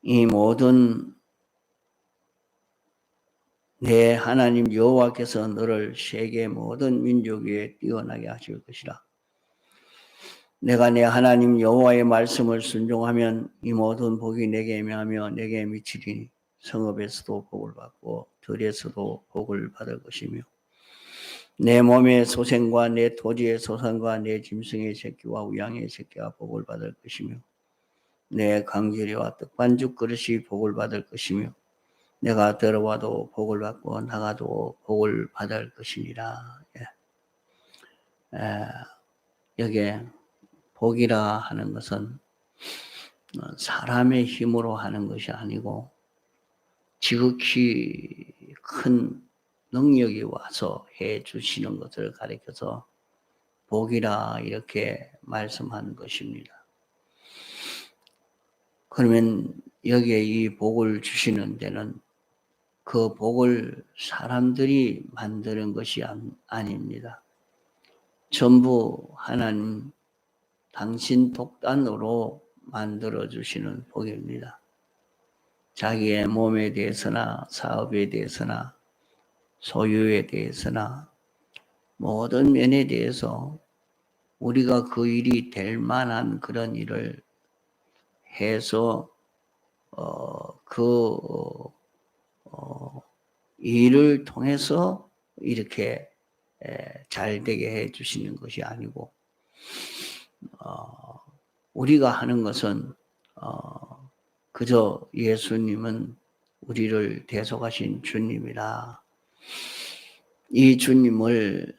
이 모든 내 하나님 여호와께서 너를 세계 모든 민족 위에 뛰어나게 하실 것이라. 내가 내 하나님 여호와의 말씀을 순종하면 이 모든 복이 내게 임하며 내게 미치리니 성읍에서도 복을 받고 들에서도 복을 받을 것이며 내 몸의 소생과 내 토지의 소산과 내 짐승의 새끼와 우양의 새끼가 복을 받을 것이며 내 강제리와 떡반죽 그릇이 복을 받을 것이며 내가 들어와도 복을 받고 나가도 복을 받을 것이니라. 여기에 복이라 하는 것은 사람의 힘으로 하는 것이 아니고 지극히 큰 능력이 와서 해 주시는 것을 가리켜서 복이라 이렇게 말씀한 것입니다. 그러면 여기에 이 복을 주시는 데는 그 복을 사람들이 만드는 것이 아닙니다. 전부 하나님 당신 독단으로 만들어주시는 복입니다. 자기의 몸에 대해서나 사업에 대해서나 소유에 대해서나 모든 면에 대해서 우리가 그 일이 될 만한 그런 일을 해서 일을 통해서 이렇게 잘 되게 해 주시는 것이 아니고 우리가 하는 것은 그저 예수님은 우리를 대속하신 주님이라 이 주님을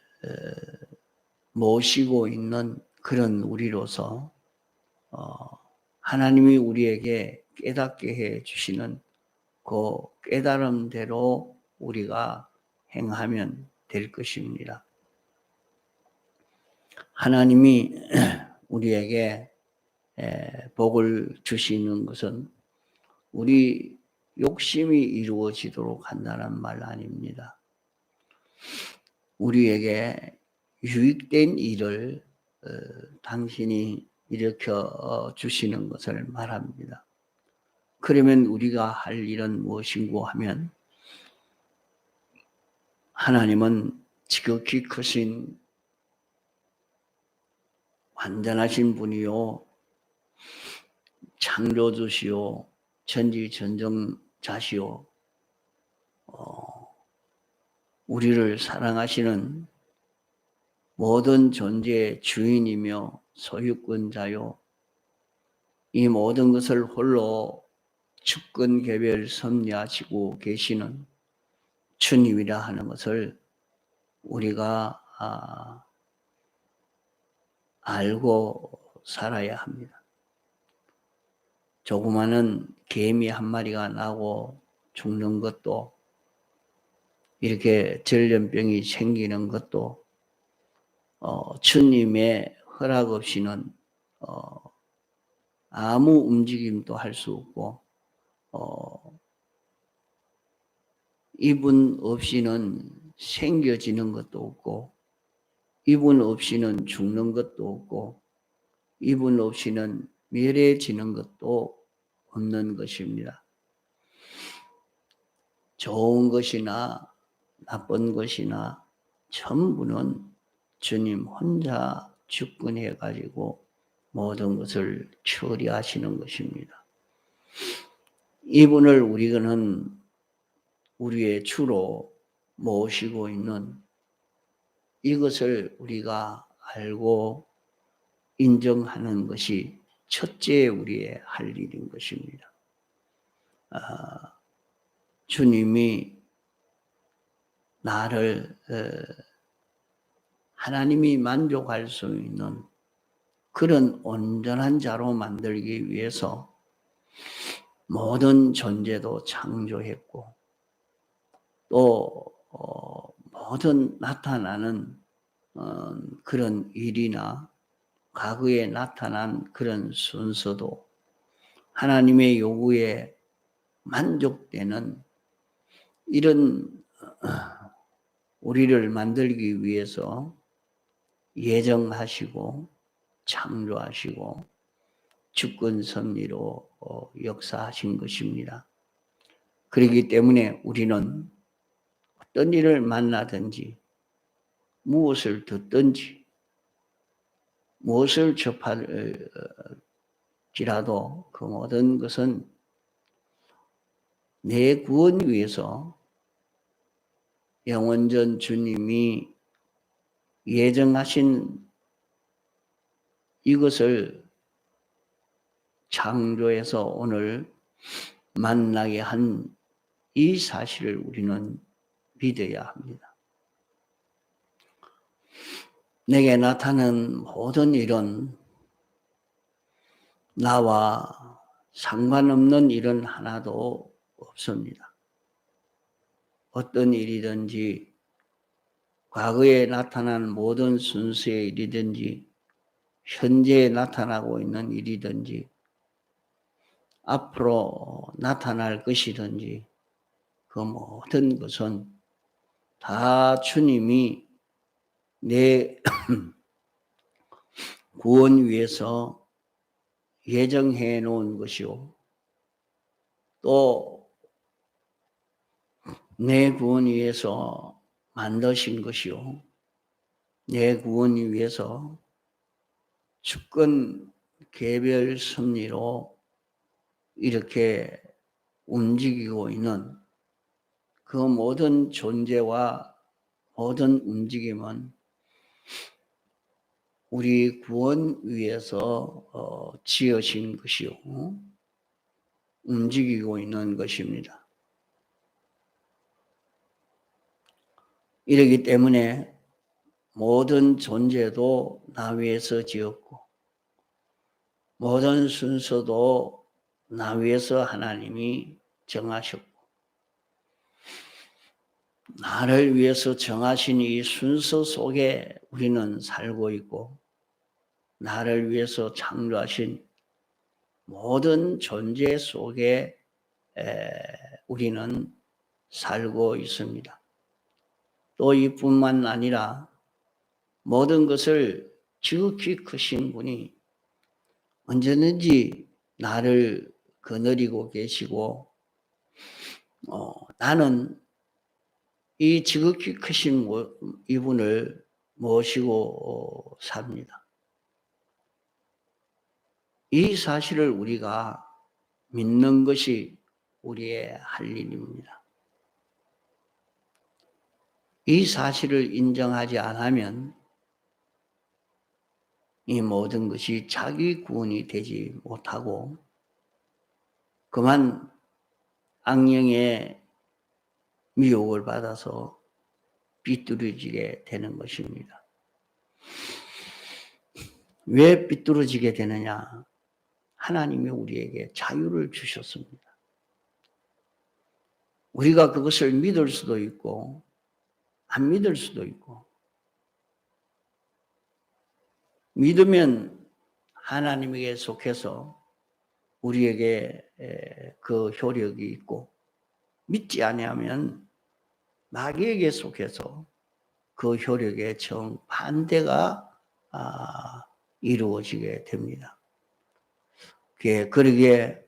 모시고 있는 그런 우리로서 하나님이 우리에게 깨닫게 해 주시는 그 깨달음대로 우리가 행하면 될 것입니다. 하나님이 우리에게 복을 주시는 것은 우리 욕심이 이루어지도록 한다는 말 아닙니다. 우리에게 유익된 일을 당신이 일으켜 주시는 것을 말합니다. 그러면 우리가 할 일은 무엇인고 하면 하나님은 지극히 크신 완전하신 분이요 창조주시요 전지전정자시요 우리를 사랑하시는 모든 존재의 주인이며 소유권자요 이 모든 것을 홀로 주권 개별 섭리하시고 계시는 주님이라 하는 것을 우리가 알고 살아야 합니다. 조그마한 개미 한 마리가 나고 죽는 것도 이렇게 전염병이 생기는 것도 주님의 허락 없이는 아무 움직임도 할 수 없고 이분 없이는 생겨지는 것도 없고 이분 없이는 죽는 것도 없고 이분 없이는 멸해지는 것도 없는 것입니다. 좋은 것이나 나쁜 것이나 전부는 주님 혼자 주권해 가지고 모든 것을 처리하시는 것입니다. 이분을 우리는 우리의 주로 모시고 있는 이것을 우리가 알고 인정하는 것이 첫째 우리의 할 일인 것입니다. 주님이 나를 하나님이 만족할 수 있는 그런 온전한 자로 만들기 위해서 모든 존재도 창조했고 또 모든 나타나는 그런 일이나 과거에 나타난 그런 순서도 하나님의 요구에 만족되는 이런 우리를 만들기 위해서 예정하시고 창조하시고 주권 섭리로 역사하신 것입니다. 그렇기 때문에 우리는 어떤 일을 만나든지 무엇을 듣든지 무엇을 접할지라도 그 모든 것은 내 구원 위해서 영원전 주님이 예정하신 이것을 창조해서 오늘 만나게 한 이 사실을 우리는 믿어야 합니다. 내게 나타나는 모든 일은 나와 상관없는 일은 하나도 없습니다. 어떤 일이든지 과거에 나타난 모든 순수의 일이든지 현재에 나타나고 있는 일이든지 앞으로 나타날 것이든지 그 모든 것은 다 주님이 내 구원 위해서 예정해 놓은 것이요. 또 내 구원 위해서 만드신 것이요. 내 구원 위해서 주권 개별 섭리로 이렇게 움직이고 있는 그 모든 존재와 모든 움직임은 우리 구원 위해서 지어진 것이요. 움직이고 있는 것입니다. 이러기 때문에 모든 존재도 나 위해서 지었고 모든 순서도 나 위해서 하나님이 정하셨고 나를 위해서 정하신 이 순서 속에 우리는 살고 있고 나를 위해서 창조하신 모든 존재 속에 우리는 살고 있습니다. 또 이뿐만 아니라 모든 것을 지극히 크신 분이 언제든지 나를 거느리고 계시고 나는 이 지극히 크신 이분을 모시고 삽니다. 이 사실을 우리가 믿는 것이 우리의 할 일입니다. 이 사실을 인정하지 않으면 이 모든 것이 자기 구원이 되지 못하고 그만 악령의 미혹을 받아서 삐뚤어지게 되는 것입니다. 왜 삐뚤어지게 되느냐? 하나님이 우리에게 자유를 주셨습니다. 우리가 그것을 믿을 수도 있고 안 믿을 수도 있고 믿으면 하나님에게 속해서 우리에게 그 효력이 있고 믿지 아니하면 마귀에게 속해서 그 효력의 정반대가 이루어지게 됩니다. 그러기에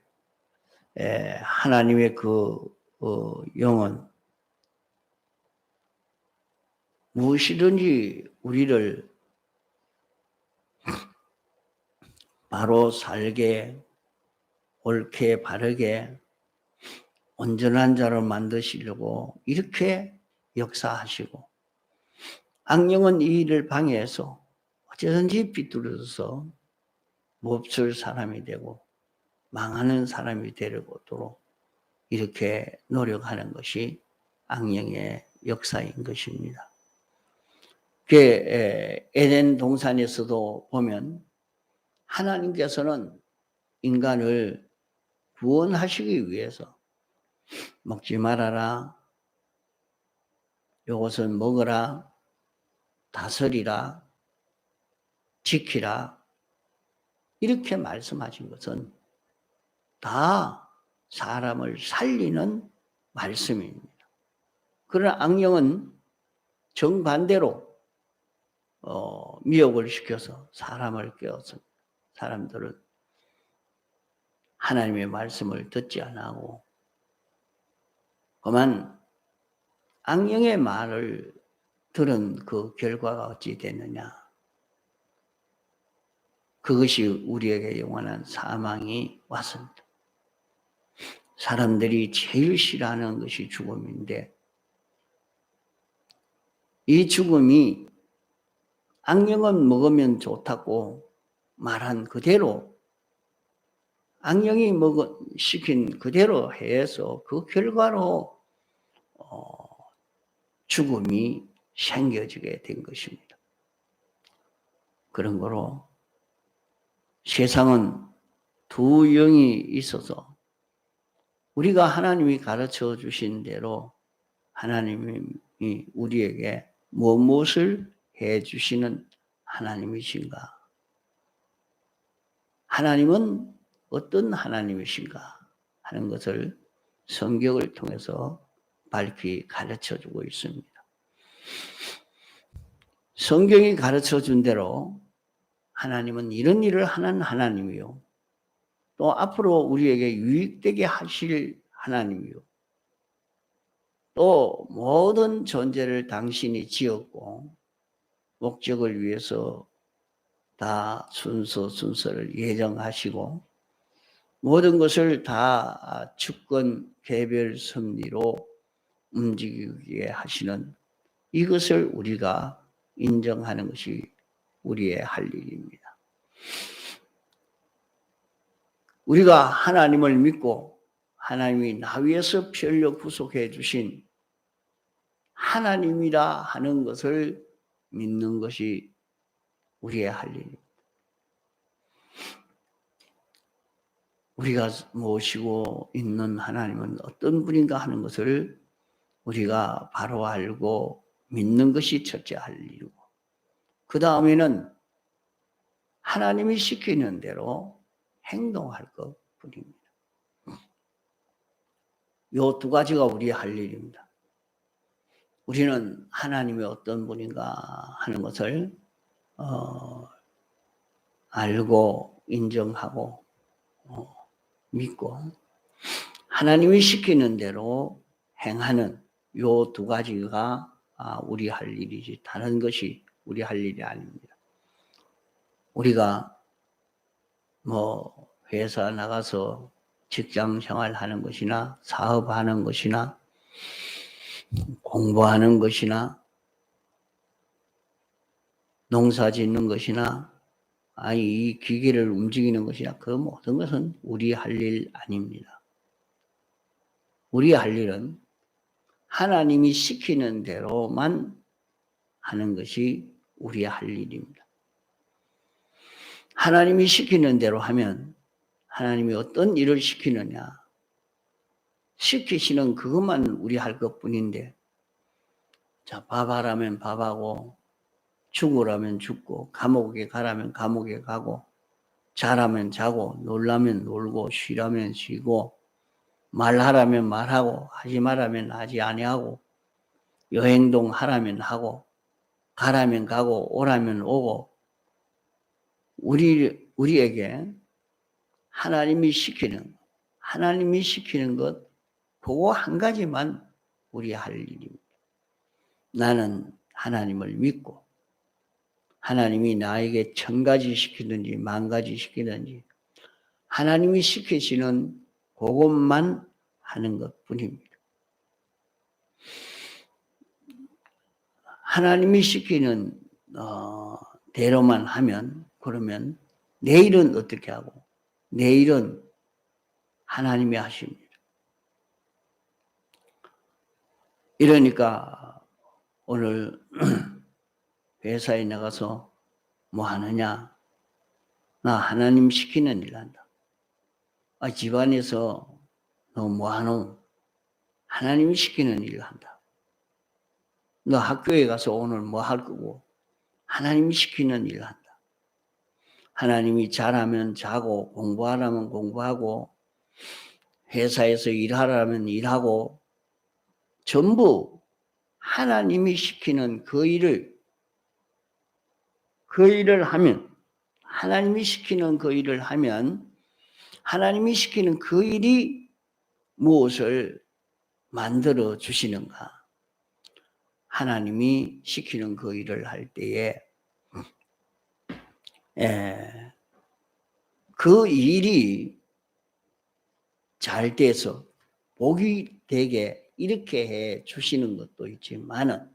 하나님의 그 영은 무엇이든지 우리를 바로 살게 옳게 바르게 온전한 자로 만드시려고 이렇게 역사하시고 악령은 이 일을 방해해서 어쩌든지 삐뚤어져서 몹쓸 사람이 되고 망하는 사람이 되려고도록 이렇게 노력하는 것이 악령의 역사인 것입니다. 에덴 동산에서도 보면 하나님께서는 인간을 구원하시기 위해서 먹지 말아라, 이것은 먹어라, 다스리라, 지키라 이렇게 말씀하신 것은 다 사람을 살리는 말씀입니다. 그러나 악령은 정반대로 미혹을 시켜서 사람을 깨웠습니다. 사람들을 하나님의 말씀을 듣지 않고 그만 악령의 말을 들은 그 결과가 어찌 됐느냐. 그것이 우리에게 영원한 사망이 왔습니다. 사람들이 제일 싫어하는 것이 죽음인데 이 죽음이 악령은 먹으면 좋다고 말한 그대로 악령이 시킨 그대로 해서 그 결과로 죽음이 생겨지게 된 것입니다. 그런 거로 세상은 두 영이 있어서 우리가 하나님이 가르쳐 주신 대로 하나님이 우리에게 무엇을 해 주시는 하나님이신가? 하나님은 어떤 하나님이신가? 하는 것을 성경을 통해서 밝히 가르쳐 주고 있습니다. 성경이 가르쳐 준 대로 하나님은 이런 일을 하는 하나님이요. 또 앞으로 우리에게 유익되게 하실 하나님이요. 또 모든 존재를 당신이 지었고 목적을 위해서 다 순서를 예정하시고 모든 것을 다 주권 개별 섭리로 움직이게 하시는 이것을 우리가 인정하는 것이 우리의 할 일입니다. 우리가 하나님을 믿고 하나님이 나 위해서 피 흘려 구속해 주신 하나님이라 하는 것을 믿는 것이 우리의 할 일입니다. 우리가 모시고 있는 하나님은 어떤 분인가 하는 것을 우리가 바로 알고 믿는 것이 첫째 할 일이고 그 다음에는 하나님이 시키는 대로 행동할 것뿐입니다. 이 두 가지가 우리의 할 일입니다. 우리는 하나님이 어떤 분인가 하는 것을 알고 인정하고 믿고 하나님이 시키는 대로 행하는 이 두 가지가 우리 할 일이지 다른 것이 우리 할 일이 아닙니다. 우리가 회사 나가서 직장 생활하는 것이나 사업하는 것이나 공부하는 것이나 농사 짓는 것이나 이 기계를 움직이는 것이나 그 모든 것은 우리 할 일 아닙니다. 우리 할 일은 하나님이 시키는 대로만 하는 것이 우리의 할 일입니다. 하나님이 시키는 대로 하면 하나님이 어떤 일을 시키느냐 시키시는 그것만 우리 할 것뿐인데 자, 밥하라면 밥하고 죽으라면 죽고 감옥에 가라면 감옥에 가고 자라면 자고 놀라면 놀고 쉬라면 쉬고 말하라면 말하고 하지 말라면 하지 아니하고 여행동 하라면 하고 가라면 가고 오라면 오고 우리에게 하나님이 시키는 것 그거 한 가지만 우리 할 일입니다. 나는 하나님을 믿고 하나님이 나에게 1000가지 시키든지 10,000가지 시키든지 하나님이 시키시는 그것만 하는 것뿐입니다. 하나님이 시키는 대로만 하면 그러면 내일은 어떻게 하고 내일은 하나님이 하십니다. 이러니까 오늘 회사에 나가서 뭐 하느냐? 나 하나님 시키는 일 한다. 집안에서 너 뭐 하노? 하나님이 시키는 일을 한다. 너 학교에 가서 오늘 뭐 할 거고? 하나님이 시키는 일을 한다. 하나님이 잘하면 자고 공부하라면 공부하고 회사에서 일하라면 일하고 전부 하나님이 시키는 그 일을 하면 하나님이 시키는 그 일을 하면 하나님이 시키는 그 일이 무엇을 만들어 주시는가? 하나님이 시키는 그 일을 할 때에 그 일이 잘 돼서 복이 되게 이렇게 해 주시는 것도 있지만은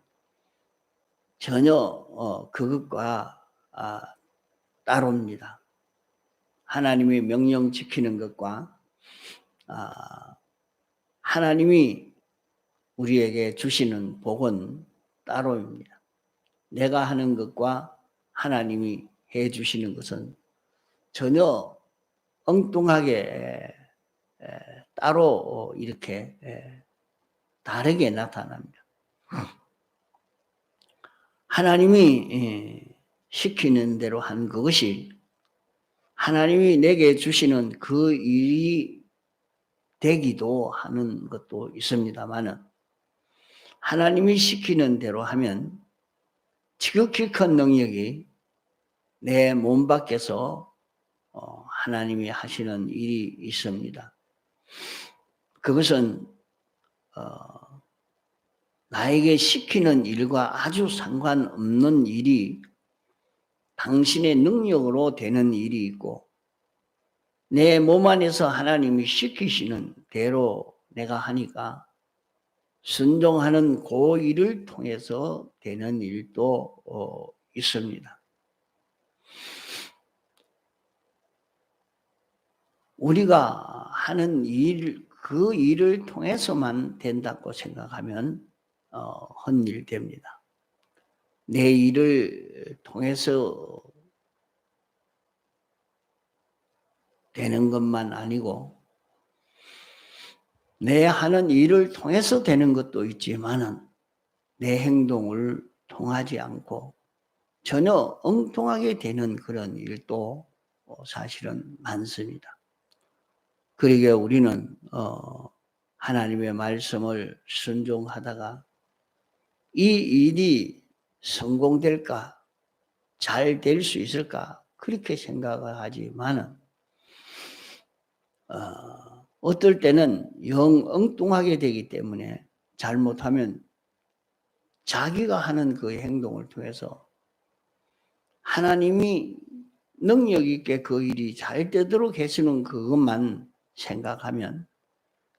전혀 그것과 따로입니다. 하나님의 명령 지키는 것과 하나님이 우리에게 주시는 복은 따로입니다. 내가 하는 것과 하나님이 해 주시는 것은 전혀 엉뚱하게 따로 이렇게 다르게 나타납니다. 하나님이 시키는 대로 한 그것이 하나님이 내게 주시는 그 일이 되기도 하는 것도 있습니다만은 하나님이 시키는 대로 하면 지극히 큰 능력이 내 몸 밖에서 하나님이 하시는 일이 있습니다. 그것은 나에게 시키는 일과 아주 상관없는 일이 당신의 능력으로 되는 일이 있고 내 몸 안에서 하나님이 시키시는 대로 내가 하니까 순종하는 그 일을 통해서 되는 일도 있습니다. 우리가 하는 일, 그 일을 통해서만 된다고 생각하면 헛일됩니다. 내 일을 통해서 되는 것만 아니고 내 하는 일을 통해서 되는 것도 있지만은 내 행동을 통하지 않고 전혀 엉뚱하게 되는 그런 일도 사실은 많습니다. 그러기에 우리는 하나님의 말씀을 순종하다가 이 일이 성공될까? 잘 될 수 있을까? 그렇게 생각을 하지만은 어떨 때는 영 엉뚱하게 되기 때문에 잘못하면 자기가 하는 그 행동을 통해서 하나님이 능력 있게 그 일이 잘 되도록 해주는 그것만 생각하면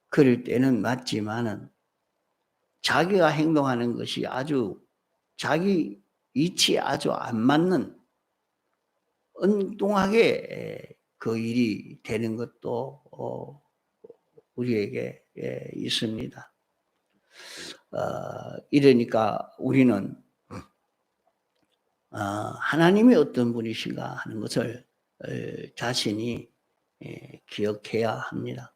그럴 때는 맞지만은 자기가 행동하는 것이 아주 자기 이치에 아주 안 맞는 엉뚱하게 그 일이 되는 것도 우리에게 있습니다. 이러니까 우리는 하나님이 어떤 분이신가 하는 것을 자신이 기억해야 합니다.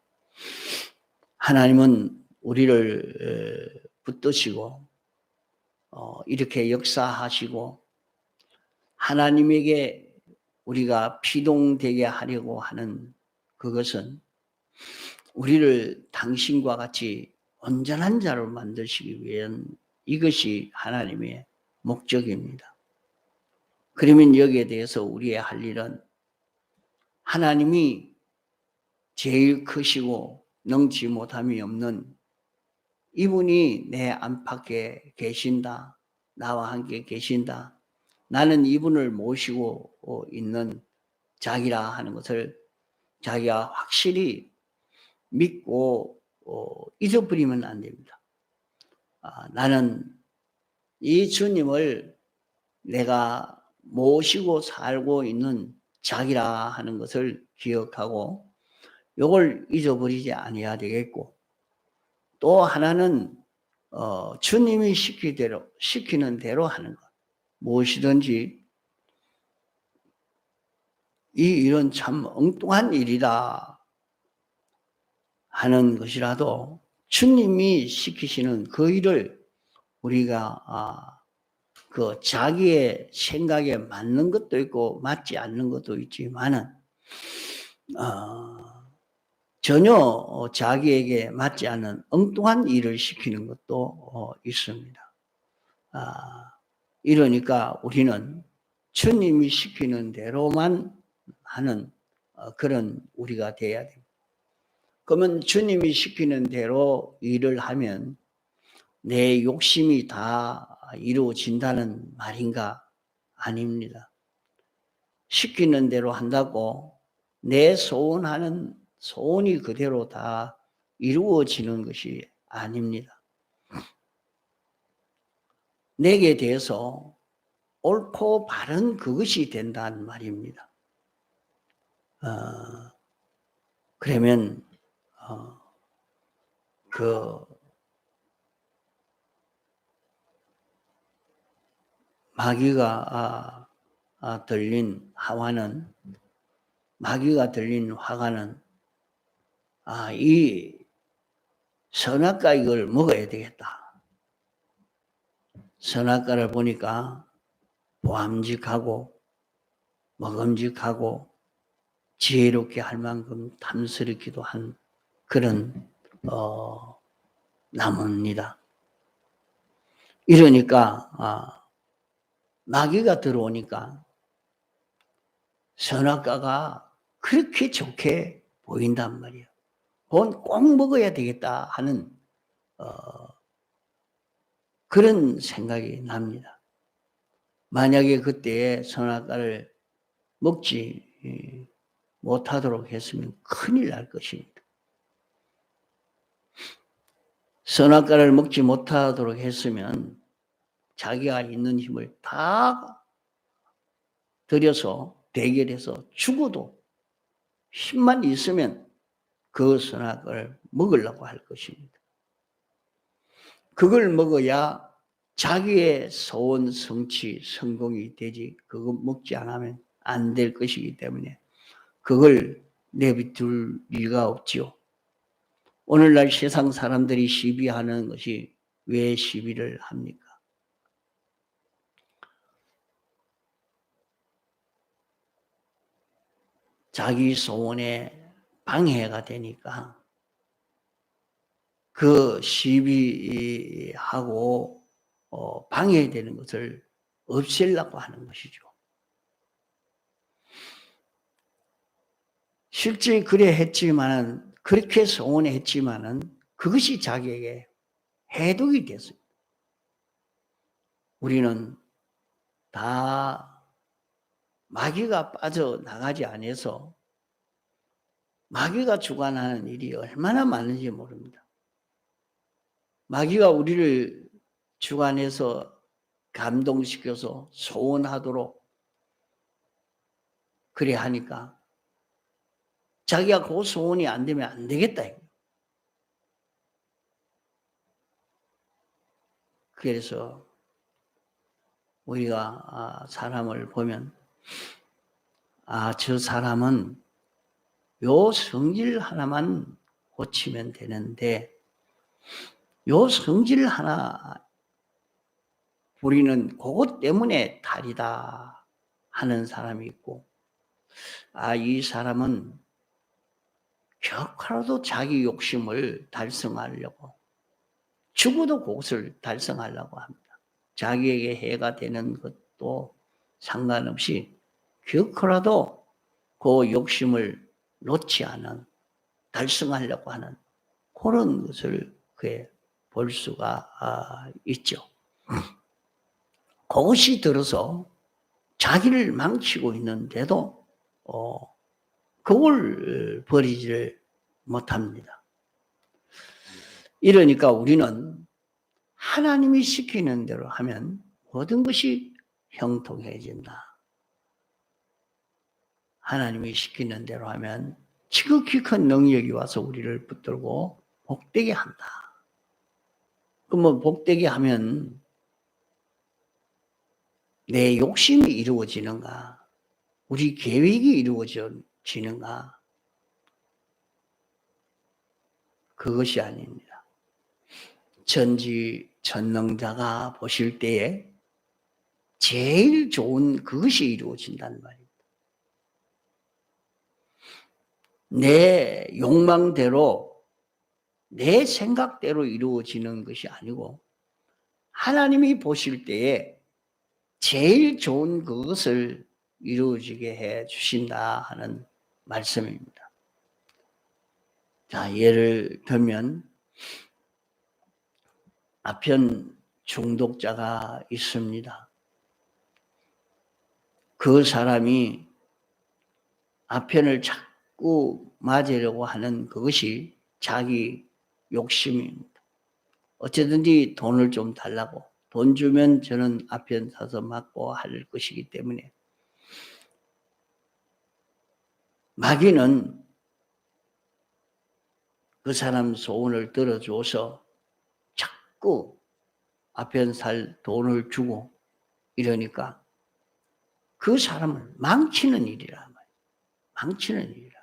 하나님은 우리를 붙드시고 이렇게 역사하시고 하나님에게 우리가 피동되게 하려고 하는 그것은 우리를 당신과 같이 온전한 자로 만드시기 위한 이것이 하나님의 목적입니다. 그러면 여기에 대해서 우리의 할 일은 하나님이 제일 크시고 능치 못함이 없는 이분이 내 안팎에 계신다. 나와 함께 계신다. 나는 이분을 모시고 있는 자기라 하는 것을 자기가 확실히 믿고 잊어버리면 안 됩니다. 나는 이 주님을 내가 모시고 살고 있는 자기라 하는 것을 기억하고 이걸 잊어버리지 아니해야 되겠고 또 하나는 주님이 시키는 대로 하는 것. 무엇이든지 이 일은 참 엉뚱한 일이다 하는 것이라도 주님이 시키시는 그 일을 우리가 그 자기의 생각에 맞는 것도 있고 맞지 않는 것도 있지만은 전혀 자기에게 맞지 않는 엉뚱한 일을 시키는 것도 있습니다. 이러니까 우리는 주님이 시키는 대로만 하는 그런 우리가 돼야 됩니다. 그러면 주님이 시키는 대로 일을 하면 내 욕심이 다 이루어진다는 말인가? 아닙니다. 시키는 대로 한다고 내 소원이 그대로 다 이루어지는 것이 아닙니다. 내게 대해서 옳고 바른 그것이 된다는 말입니다. 그러면 마귀가 들린 화가는 이 선악과 이걸 먹어야 되겠다. 선악과를 보니까 보암직하고 먹음직하고 지혜롭게 할 만큼 탐스럽기도 한 그런 나무입니다. 이러니까 마귀가 들어오니까 선악과가 그렇게 좋게 보인단 말이에요. 그건 꼭 먹어야 되겠다 하는 그런 생각이 납니다. 만약에 그때 선악과를 먹지 못하도록 했으면 큰일 날 것입니다. 선악과를 먹지 못하도록 했으면 자기가 있는 힘을 다 들여서 대결해서 죽어도 힘만 있으면 그 선악과를 먹으려고 할 것입니다. 그걸 먹어야 자기의 소원 성취 성공이 되지 그거 먹지 않으면 안 될 것이기 때문에 그걸 내비둘 리가 없지요. 오늘날 세상 사람들이 시비하는 것이 왜 시비를 합니까? 자기 소원에 방해가 되니까 그 시비하고 방해되는 것을 없애려고 하는 것이죠. 실제 그렇게 소원했지만은 그것이 자기에게 해독이 됐어요. 우리는 다 마귀가 빠져나가지 않아서 마귀가 주관하는 일이 얼마나 많은지 모릅니다. 마귀가 우리를 주관해서 감동시켜서 소원하도록 그래 하니까 자기가 그 소원이 안 되면 안 되겠다. 그래서 우리가 사람을 보면 저 사람은 요 성질 하나만 고치면 되는데 요 성질 하나 우리는 그것 때문에 탈이다 하는 사람이 있고 이 사람은 격하라도 자기 욕심을 달성하려고 죽어도 그것을 달성하려고 합니다. 자기에게 해가 되는 것도 상관없이 격하라도 그 욕심을 놓지 않은 달성하려고 하는 그런 것을 그에 볼 수가 있죠. 그것이 들어서 자기를 망치고 있는데도 그걸 버리지를 못합니다. 이러니까 우리는 하나님이 시키는 대로 하면 모든 것이 형통해진다. 하나님이 시키는 대로 하면 지극히 큰 능력이 와서 우리를 붙들고 복되게 한다. 그러면 복되게 하면 내 욕심이 이루어지는가? 우리 계획이 이루어지는가? 그것이 아닙니다. 전지전능자가 보실 때에 제일 좋은 그것이 이루어진다는 말입니다. 내 욕망대로 내 생각대로 이루어지는 것이 아니고 하나님이 보실 때에 제일 좋은 그것을 이루어지게 해 주신다 하는 말씀입니다. 자, 예를 들면 아편 중독자가 있습니다. 그 사람이 아편을 자꾸 맞으려고 하는 그것이 자기 욕심입니다. 어쨌든지 돈을 좀 달라고, 돈 주면 저는 아편 사서 맞고 할 것이기 때문에 마귀는 그 사람 소원을 들어줘서 자꾸 아편 살 돈을 주고 이러니까 그 사람을 망치는 일이라 말이에요. 망치는 일이라.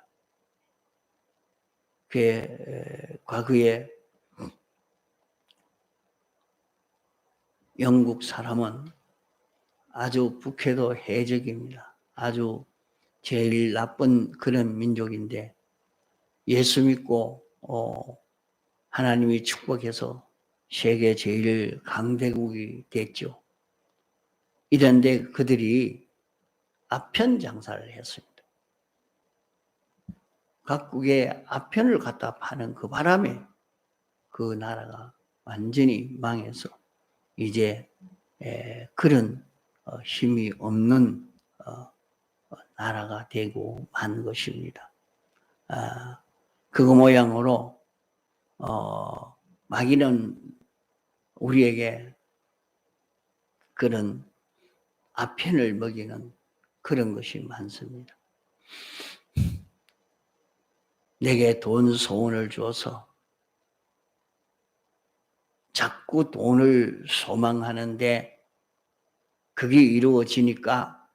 그게 과거에 영국 사람은 아주 북해도 해적입니다. 아주 제일 나쁜 그런 민족인데 예수 믿고 하나님이 축복해서 세계 제일 강대국이 됐죠. 이런데 그들이 아편 장사를 했습니다. 각국에 아편을 갖다 파는 그 바람에 그 나라가 완전히 망해서 이제 그런 힘이 없는 나라가 되고 만 것입니다. 그거 모양으로 마귀는 우리에게 그런 아편을 먹이는 그런 것이 많습니다. 내게 돈 소원을 줘서 자꾸 돈을 소망하는데 그게 이루어지니까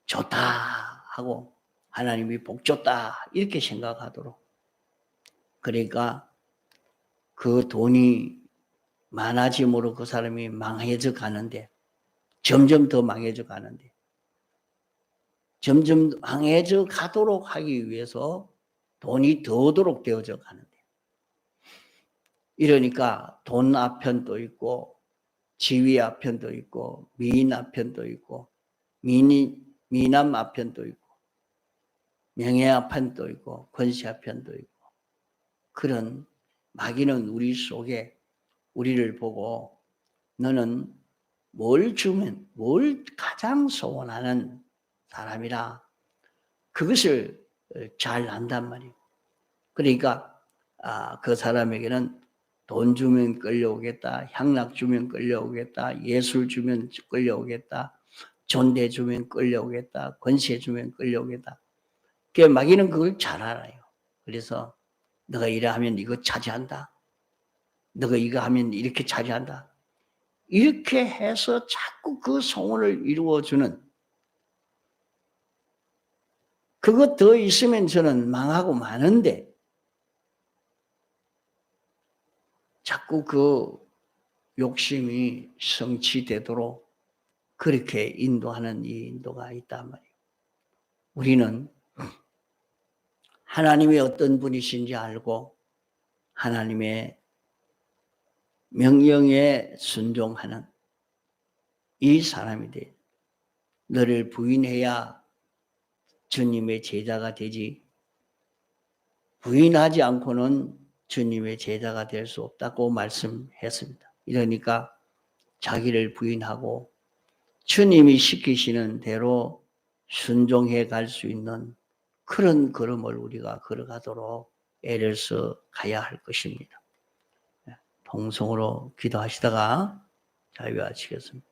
좋다 하고 하나님이 복 줬다 이렇게 생각하도록, 그러니까 그 돈이 많아짐으로 그 사람이 망해져 가는데 점점 더 망해져 가는데 점점 망해져 가도록 하기 위해서 돈이 더 오도록 되어져 가는데, 이러니까 돈 아편도 있고 지위 아편도 있고 미인 아편도 있고 미남 아편도 있고 명예 아편도 있고 권세 아편도 있고, 그런 마귀는 우리 속에 우리를 보고 너는 뭘 주면 뭘 가장 소원하는 사람이라 그것을 잘 안단 말이에요. 그러니까 그 사람에게는 돈 주면 끌려오겠다, 향락 주면 끌려오겠다, 예술 주면 끌려오겠다, 존대 주면 끌려오겠다, 권세 주면 끌려오겠다. 그 마귀는 그걸 잘 알아요. 그래서 너가 이래 하면 이거 차지한다, 너가 이거 하면 이렇게 차지한다, 이렇게 해서 자꾸 그 소원을 이루어주는, 그것 더 있으면 저는 망하고 마는데 자꾸 그 욕심이 성취되도록 그렇게 인도하는 이 인도가 있단 말이에요. 우리는 하나님이 어떤 분이신지 알고 하나님의 명령에 순종하는 이 사람이 돼. 너를 부인해야 주님의 제자가 되지, 부인하지 않고는 주님의 제자가 될 수 없다고 말씀했습니다. 이러니까 자기를 부인하고 주님이 시키시는 대로 순종해 갈 수 있는 그런 걸음을 우리가 걸어가도록 애를 써 가야 할 것입니다. 동성으로 기도하시다가 자유하시겠습니다.